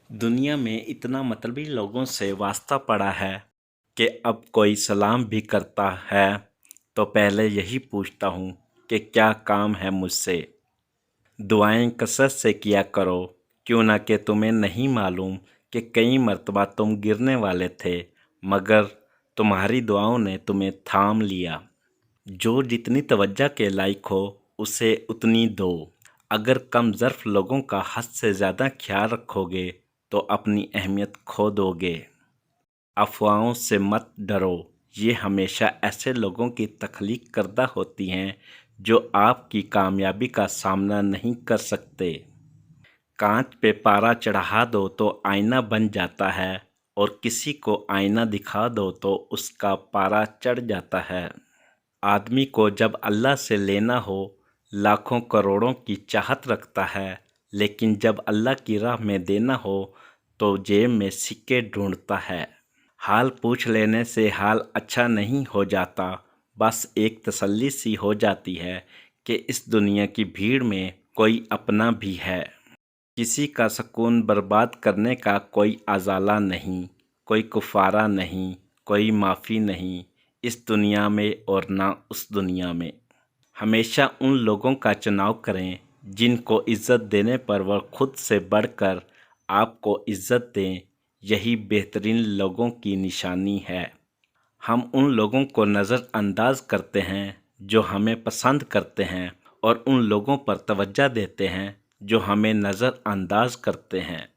दुनिया में इतना मतलबी लोगों से वास्ता पड़ा है कि अब कोई सलाम भी करता है तो पहले यही पूछता हूँ कि क्या काम है मुझसे। दुआएं कसरत से किया करो, क्यों ना कि तुम्हें नहीं मालूम कि कई मर्तबा तुम गिरने वाले थे मगर तुम्हारी दुआओं ने तुम्हें थाम लिया। जो जितनी तवज्जो के लायक हो उसे उतनी दो। अगर कम ज़र्फ़ लोगों का हद से ज़्यादा ख्याल रखोगे तो अपनी अहमियत खो दोगे। अफवाहों से मत डरो, ये हमेशा ऐसे लोगों की तख्लीक करदा होती हैं जो आपकी कामयाबी का सामना नहीं कर सकते। कांच पे पारा चढ़ा दो तो आईना बन जाता है और किसी को आईना दिखा दो तो उसका पारा चढ़ जाता है। आदमी को जब अल्लाह से लेना हो लाखों करोड़ों की चाहत रखता है, लेकिन जब अल्लाह की राह में देना हो तो जेब में सिक्के ढूंढता है। हाल पूछ लेने से हाल अच्छा नहीं हो जाता, बस एक तसल्ली सी हो जाती है कि इस दुनिया की भीड़ में कोई अपना भी है। किसी का सुकून बर्बाद करने का कोई अज़ाला नहीं, कोई कुफारा नहीं, कोई माफ़ी नहीं इस दुनिया में और ना उस दुनिया में। हमेशा उन लोगों का चुनाव करें जिनको इज़्ज़त देने पर वह खुद से बढ़कर आपको इज़्ज़त दें, यही बेहतरीन लोगों की निशानी है। हम उन लोगों को नज़रअंदाज करते हैं जो हमें पसंद करते हैं और उन लोगों पर तवज्जो देते हैं जो हमें नज़रअंदाज करते हैं।